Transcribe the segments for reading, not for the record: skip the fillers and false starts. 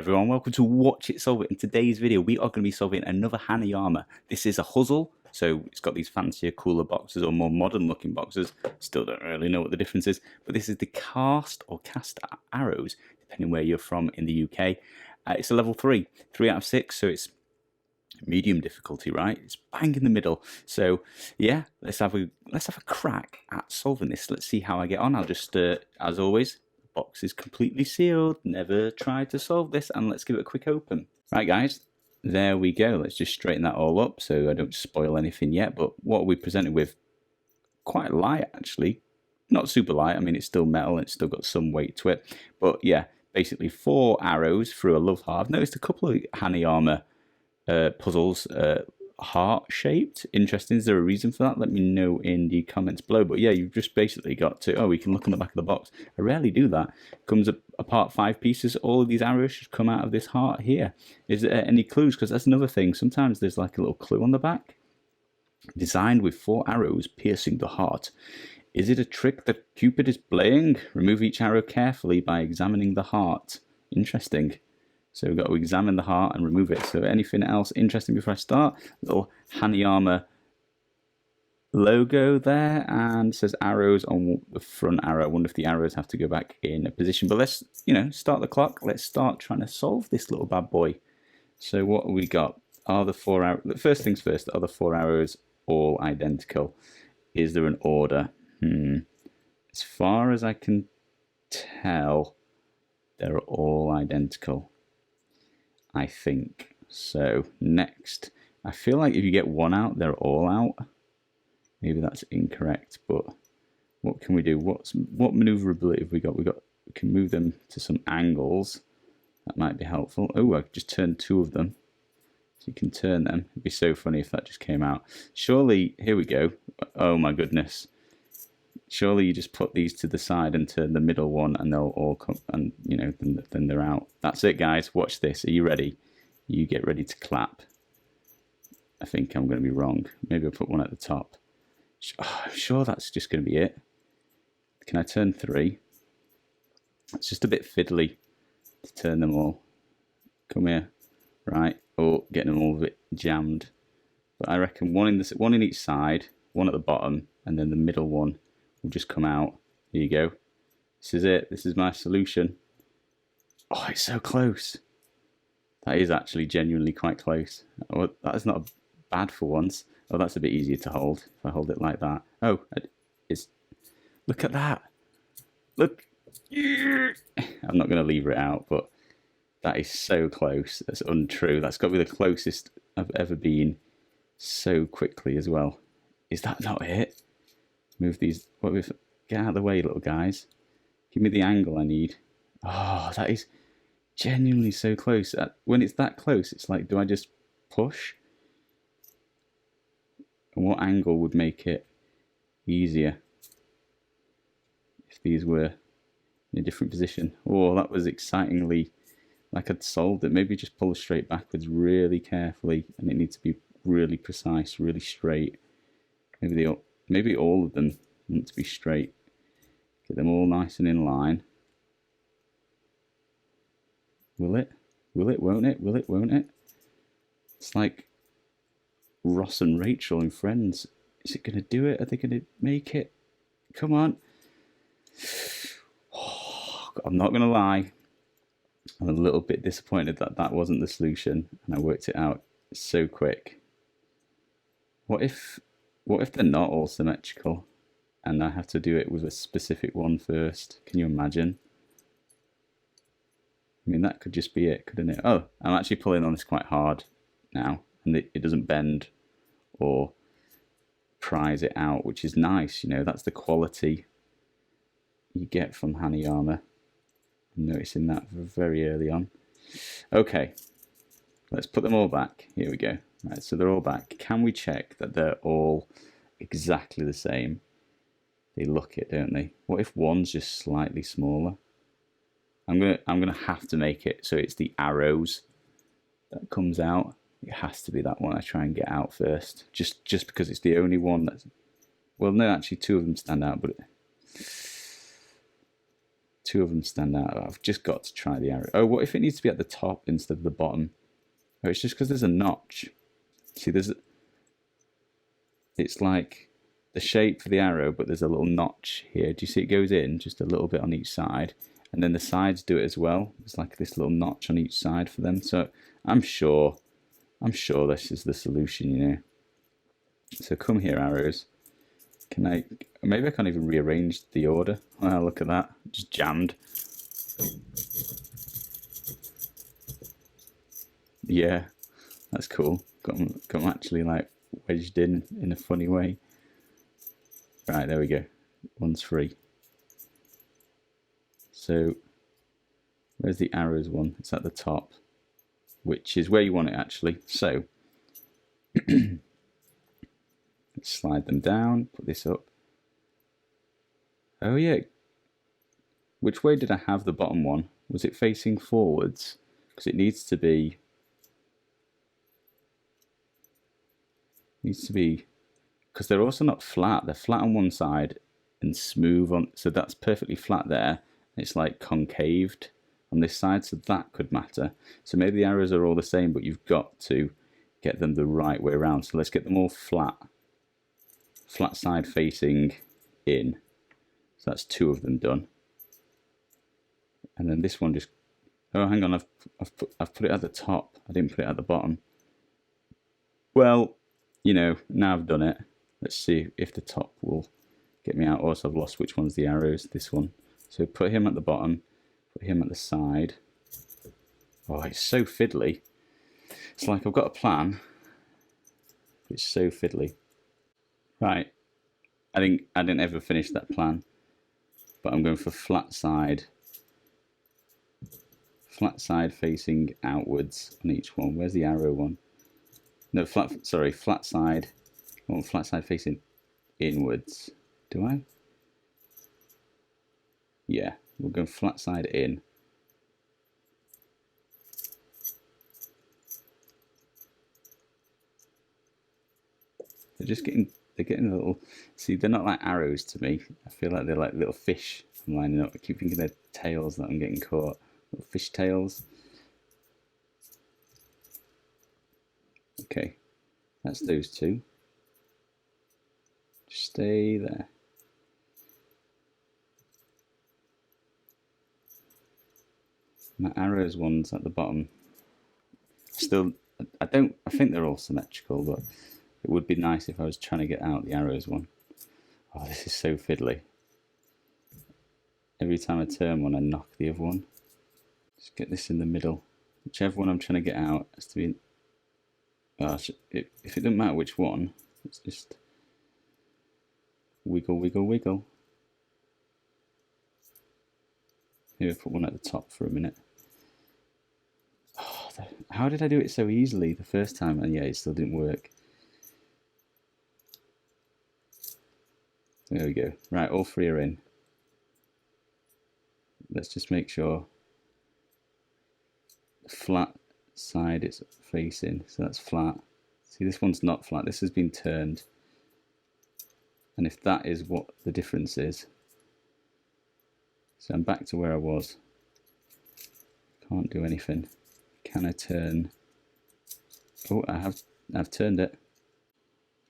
everyone, welcome to Watch It Solve It. In today's video we are going to be solving another Hanayama. This is a puzzle, so it's got these fancier, cooler boxes or more modern looking boxes. Still don't really know what the difference is, but this is the cast arrows, depending where you're from in the UK. It's a level 3 out of 6, so it's medium difficulty, right? It's bang in the middle. So yeah, let's have a crack at solving this. Let's see how I get on. I'll just as always, box is completely sealed, never tried to solve this, and let's give it a quick open. Right guys, there we go. Let's just straighten that all up so I don't spoil anything yet. But what we presented with, quite light actually, not super light. I mean, it's still metal, it's still got some weight to it, but yeah, basically 4 arrows through a love heart. I've noticed a couple of Hanayama puzzles heart shaped. Interesting. Is there a reason for that? Let me know in the comments below. But yeah, you've just basically got to, we can look on the back of the box. I rarely do that. It comes apart 5 pieces. All of these arrows should come out of this heart here. Is there any clues? Because that's another thing. Sometimes there's like a little clue on the back. Designed with 4 arrows piercing the heart. Is it a trick that Cupid is playing? Remove each arrow carefully by examining the heart. Interesting. So we've got to examine the heart and remove it. So anything else interesting before I start? Little Hanayama logo there, and it says arrows on the front arrow. I wonder if the arrows have to go back in a position. But let's, start the clock. Let's start trying to solve this little bad boy. So what have we got? Are the 4 arrows, first things first, are the 4 arrows all identical? Is there an order? As far as I can tell, they're all identical, I think. So next, I feel like if you get 1 out, they're all out. Maybe that's incorrect, but what can we do? What maneuverability have we got? We can move them to some angles. That might be helpful. Oh, I just turned 2 of them. So you can turn them. It'd be so funny if that just came out. Surely, here we go. Oh my goodness. Surely you just put these to the side and turn the middle one, and they'll all come, and then they're out. That's it, guys. Watch this. Are you ready? You get ready to clap. I think I'm going to be wrong. Maybe I'll put 1 at the top. I'm sure that's just going to be it. Can I turn 3? It's just a bit fiddly to turn them all. Come here. Right. Oh, getting them all a bit jammed. But I reckon 1 in each side, 1 at the bottom, and then the middle one will just come out. Here you go. This is it. This is my solution. Oh, it's so close. That is actually genuinely quite close. Oh, that is not bad for once. Oh, that's a bit easier to hold if I hold it like that. Oh, look at that. Look. I'm not going to lever it out, but that is so close. That's untrue. That's got to be the closest I've ever been so quickly as well. Is that not it? Move these. Get out of the way, little guys. Give me the angle I need. Oh, that is genuinely so close. When it's that close, it's like, do I just push? And what angle would make it easier if these were in a different position? Oh, that was excitingly like I'd solved it. Maybe just pull straight backwards really carefully, and it needs to be really precise, really straight. Maybe all of them want to be straight. Get them all nice and in line. Will it? Will it? Won't it? Will it? Won't it? It's like Ross and Rachel in Friends. Is it going to do it? Are they going to make it? Come on. Oh, I'm not going to lie. I'm a little bit disappointed that that wasn't the solution, and I worked it out so quick. What if they're not all symmetrical and I have to do it with a specific one first? Can you imagine? I mean, that could just be it, couldn't it? Oh, I'm actually pulling on this quite hard now, and it doesn't bend or prise it out, which is nice. That's the quality you get from Hanayama. I'm noticing that very early on. Okay, let's put them all back. Here we go. Right, so they're all back. Can we check that they're all exactly the same? They look it, don't they? What if one's just slightly smaller? I'm gonna have to make it so it's the arrows that comes out. It has to be that one I try and get out first. Just because it's the only one that's... Well, no, actually 2 of them stand out, but... Two of them stand out. I've just got to try the arrow. Oh, what if it needs to be at the top instead of the bottom? Oh, it's just because there's a notch. See, it's like the shape for the arrow, but there's a little notch here. Do you see it goes in just a little bit on each side? And then the sides do it as well. It's like this little notch on each side for them. So I'm sure this is the solution, you know. So come here, arrows. Maybe I can't even rearrange the order. Oh, look at that, just jammed. Yeah, that's cool. Got them actually like wedged in a funny way. Right, there we go. One's free. So where's the arrows one? It's at the top, which is where you want it actually. So let's slide them down, put this up. Oh yeah. Which way did I have the bottom one? Was it facing forwards? Because it needs to be, because they're also not flat. They're flat on one side and smooth on, so that's perfectly flat there. It's like concaved on this side, so that could matter. So maybe the arrows are all the same, but you've got to get them the right way around. So let's get them all flat side facing in. So that's two of them done. And then this one just, oh hang on, I've put it at the top. I didn't put it at the bottom. Well, you know, now I've done it. Let's see if the top will get me out. Also, I've lost which one's the arrows. This one. So put him at the bottom, put him at the side. Oh, it's so fiddly. It's like I've got a plan, but it's so fiddly. Right, I didn't ever finish that plan, but I'm going for flat side facing outwards on each one. Where's the arrow one? No, flat side. I want flat side facing inwards. Do I? Yeah, we're going flat side in. They're getting a little, see, they're not like arrows to me. I feel like they're like little fish I'm lining up. I keep thinking they're tails that I'm getting caught. Little fish tails. Okay, that's those two. Just stay there. My arrows one's at the bottom. Still, I think they're all symmetrical, but it would be nice if I was trying to get out the arrows one. Oh, this is so fiddly. Every time I turn one, I knock the other one. Just get this in the middle. Whichever one I'm trying to get out has to be in. Oh, if it doesn't matter which one, it's just wiggle, wiggle, wiggle. Maybe put one at the top for a minute. Oh, how did I do it so easily the first time? And yeah, it still didn't work. There we go. Right, all three are in. Let's just make sure the flat side it's facing. So that's flat. See, this one's not flat. This has been turned. And if that is what the difference is, so I'm back to where I was. Can't do anything. Can I turn? Oh, I've turned it.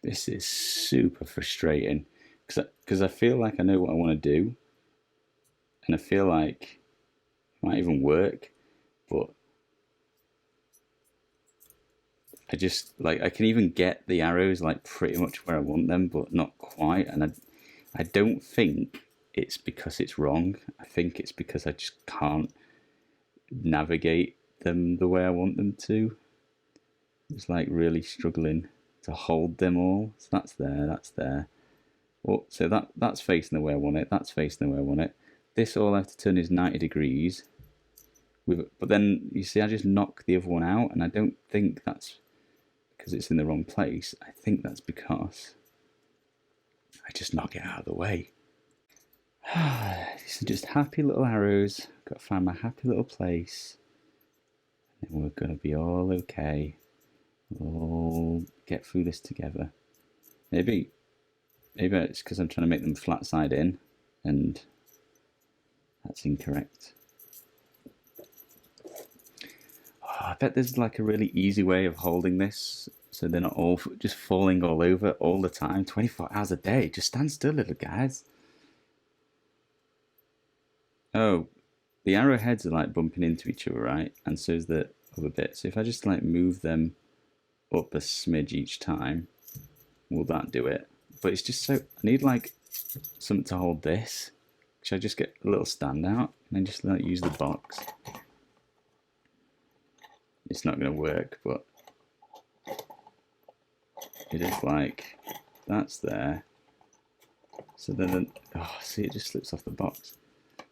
This is super frustrating because I feel like I know what I want to do, and I feel like it might even work, but I just like I can even get the arrows like pretty much where I want them, but not quite. And I don't think it's because it's wrong. I think it's because I just can't navigate them the way I want them to. It's like really struggling to hold them all. So that's there, that's there. Oh, so that's facing the way I want it, that's facing the way I want it. This all I have to turn is 90 degrees. But then, you see, I just knock the other one out, and I don't think that's because it's in the wrong place. I think that's because I just knock it out of the way. These are just happy little arrows. Got to find my happy little place. And we're going to be all okay. We'll get through this together. Maybe it's because I'm trying to make them flat side in, and That's incorrect. Oh, I bet there's like a really easy way of holding this so they're not all just falling all over all the time. 24 hours a day. Just stand still, little guys. Oh, the arrowheads are like bumping into each other, right? And so is the other bit. So if I just like move them up a smidge each time, will that do it? But it's just so, I need like something to hold this. Should I just get a little stand out and then just like use the box? It's not going to work, but it is like, that's there. So then, oh, see, it just slips off the box.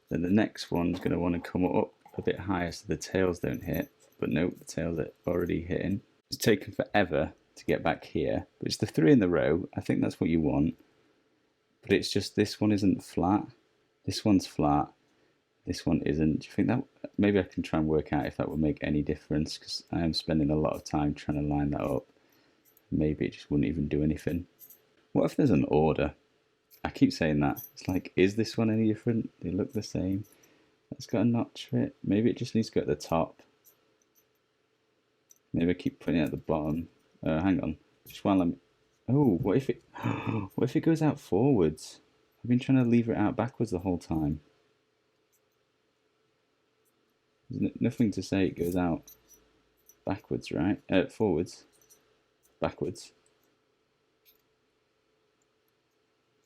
Then the next one's going to want to come up a bit higher so the tails don't hit. But nope, the tails are already hitting. It's taken forever to get back here. But it's the 3 in the row. I think that's what you want. But it's just this one isn't flat. This one's flat. This one isn't. Do you think that, maybe I can try and work out if that would make any difference, because I am spending a lot of time trying to line that up. Maybe it just wouldn't even do anything. What if there's an order? I keep saying that. It's like, is this one any different? They look the same. That's got a notch for it. Maybe it just needs to go at the top. Maybe I keep putting it at the bottom. Hang on. Just while I'm... Oh, what if it... What if it goes out forwards? I've been trying to lever it out backwards the whole time. There's nothing to say it goes out backwards, right? Forwards. Backwards.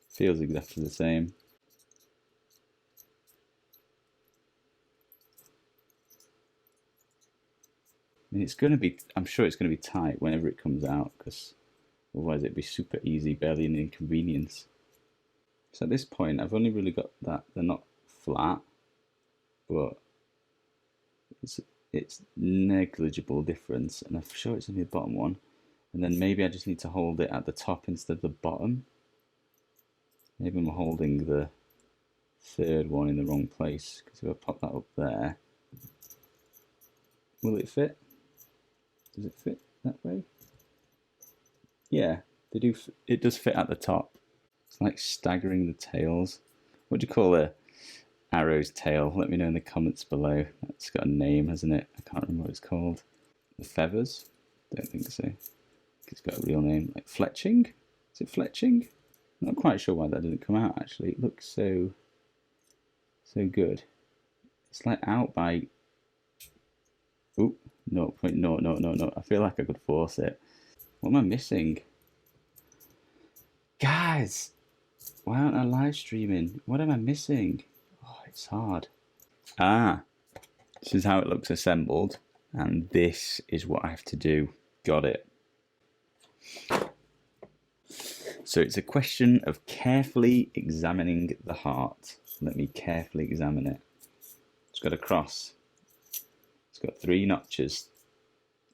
Feels exactly the same. I mean, it's going to be, I'm sure it's going to be tight whenever it comes out, because otherwise it'd be super easy, barely an inconvenience. So at this point, I've only really got that they're not flat, but it's negligible difference, and I'm sure it's only the bottom one. And then maybe I just need to hold it at the top instead of the bottom. Maybe I'm holding the 3rd one in the wrong place, because if I pop that up there, will it fit? Does it fit that way? Yeah, they do. It does fit at the top. It's like staggering the tails. What do you call a arrow's tail? Let me know in the comments below. It's got a name, hasn't it? I can't remember what it's called. The feathers? Don't think so. It's got a real name, like fletching. Is it fletching? I'm not quite sure why that didn't come out. Actually, it looks so good. It's like out by. Oop. No, no. I feel like I could force it. What am I missing? Guys, why aren't I live streaming? What am I missing? Oh, it's hard. Ah, this is how it looks assembled, and this is what I have to do. Got it. So it's a question of carefully examining the heart. Let me carefully examine it. It's got a cross. It's got 3 notches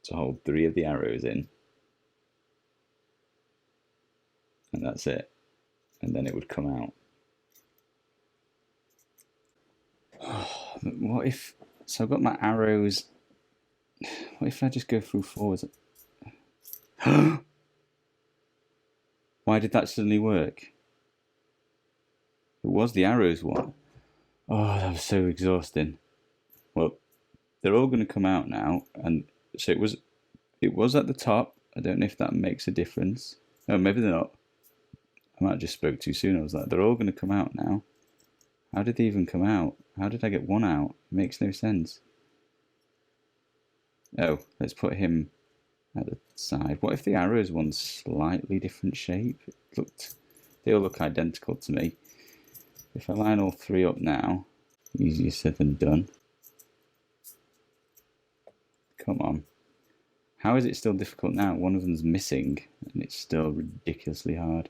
to hold 3 of the arrows in. And that's it. And then it would come out. What if... So I've got my arrows... What if I just go through forwards? Why did that suddenly work? It was the arrows one. Oh, that was so exhausting. Well, they're all going to come out now, and so it was at the top. I don't know if that makes a difference. Oh, maybe they're not. I might have just spoke too soon. I was like, they're all going to come out now. How did they even come out? How did I get one out? It makes no sense. Oh, let's put him at the side. What if the arrows one's slightly different shape? They all look identical to me. If I line all 3 up now, easier said than done. Come on. How is it still difficult now? One of them's missing, and it's still ridiculously hard.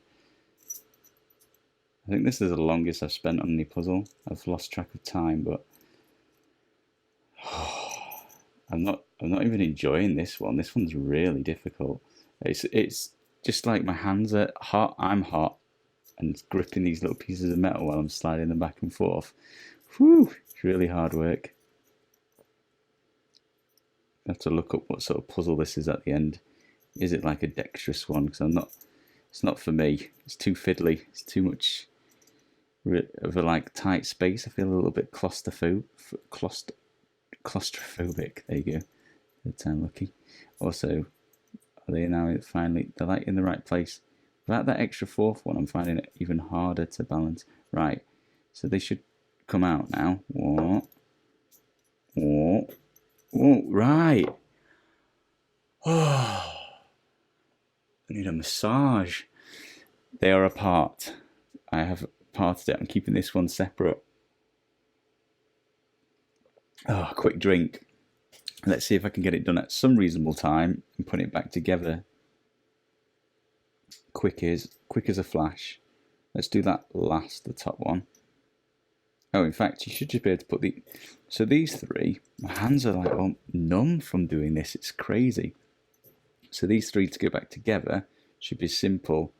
I think this is the longest I've spent on any puzzle. I've lost track of time, but I'm not even enjoying this one. This one's really difficult. It's just like my hands are hot. I'm hot, and gripping these little pieces of metal while I'm sliding them back and forth. Whew, it's really hard work. I have to look up what sort of puzzle this is at the end. Is it like a dexterous one? Because it's not for me. It's too fiddly. It's too much of a like tight space. I feel a little bit claustrophobic. There you go. The time looking. Also, are they now finally? They're like in the right place. Without that extra fourth one, I'm finding it even harder to balance. Right. So they should come out now. What? What? Oh, right. Oh, I need a massage. They are apart. I have parted it. I'm keeping this one separate. Oh, quick drink. Let's see if I can get it done at some reasonable time and put it back together. Quick as a flash. Let's do that last, the top one. Oh, in fact, you should just be able to put the... So these three, my hands are like numb from doing this. It's crazy. So these three to go back together should be simple.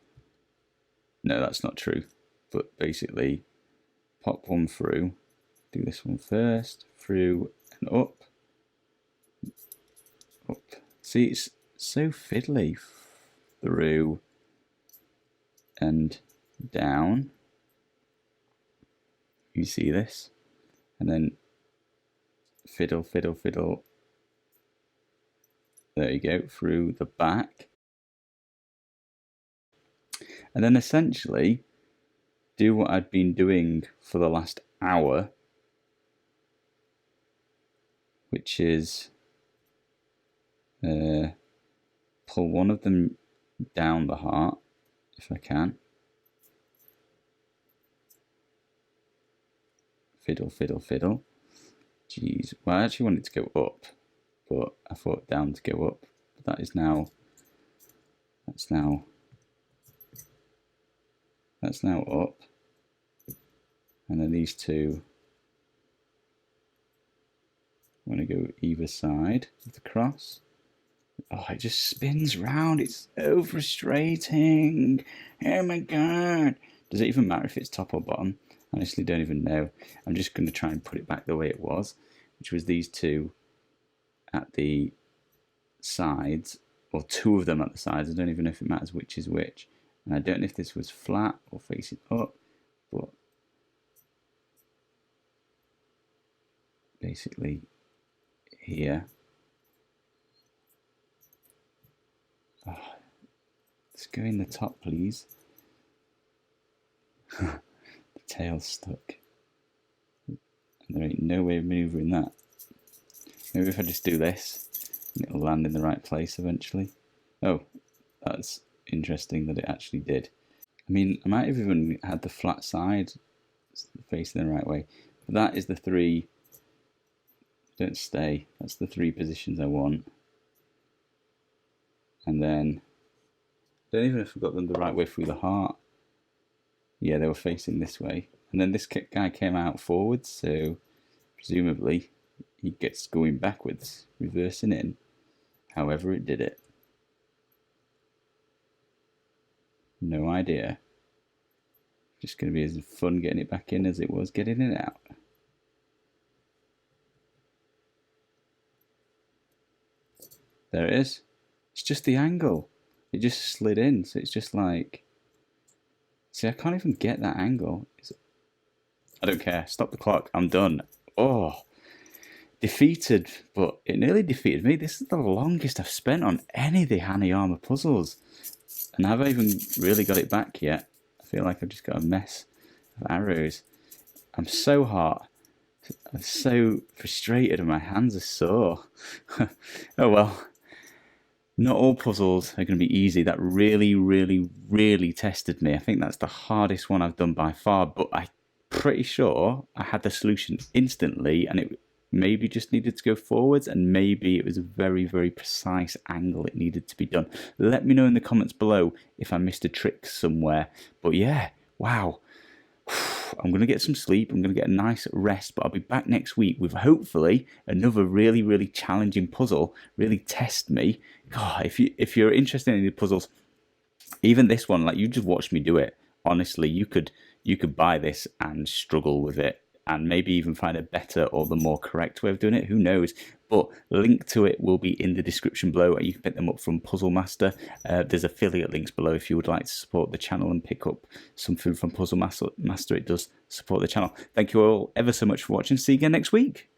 No, that's not true. But basically, pop one through. Do this one first. Through and up. Up. See, it's so fiddly. Through and down. You see this? And then fiddle, fiddle, fiddle. There you go, through the back. And then essentially do what I'd been doing for the last hour, which is pull one of them down the heart, if I can. Fiddle, fiddle, fiddle. Jeez. Well, I actually wanted to go up, but I thought down to go up. But that's now up. And then these two, I'm going to go either side of the cross. Oh, it just spins round. It's so frustrating. Oh my god. Does it even matter if it's top or bottom? I honestly don't even know. I'm just going to try and put it back the way it was, which was these two at the sides, or two of them at the sides. I don't even know if it matters which is which. And I don't know if this was flat or facing up, but basically here. Oh, let's go in the top, please. The tail's stuck. And there ain't no way of maneuvering that. Maybe if I just do this, it'll land in the right place eventually. Oh, that's interesting that it actually did. I mean, I might have even had the flat side facing the right way. But that is the three. Don't stay. That's the three positions I want. And then, I don't even know if I got them the right way through the heart. Yeah, they were facing this way. And then this guy came out forwards, so presumably he gets going backwards, reversing in. However it did it. No idea. Just going to be as fun getting it back in as it was getting it out. There it is. It's just the angle. It just slid in, so it's just like... See, I can't even get that angle. I don't care. Stop the clock. I'm done. Oh, defeated, but it nearly defeated me. This is the longest I've spent on any of the Hanayama puzzles. And I haven't even really got it back yet. I feel like I've just got a mess of arrows. I'm so hot. I'm so frustrated and my hands are sore. Oh well. Not all puzzles are going to be easy. That really, really, really tested me. I think that's the hardest one I've done by far, but I'm pretty sure I had the solution instantly and it maybe just needed to go forwards and maybe it was a very, very precise angle it needed to be done. Let me know in the comments below if I missed a trick somewhere. But yeah, wow. I'm going to get some sleep. I'm going to get a nice rest, but I'll be back next week with hopefully another really, really challenging puzzle. Really test me. God, if you're interested in any puzzles, even this one, like you just watch me do it. Honestly, you could buy this and struggle with it, and maybe even find a better or the more correct way of doing it. Who knows? But link to it will be in the description below, and you can pick them up from Puzzle Master. There's affiliate links below if you would like to support the channel and pick up some food from Puzzle Master. It does support the channel. Thank you all ever so much for watching. See you again next week.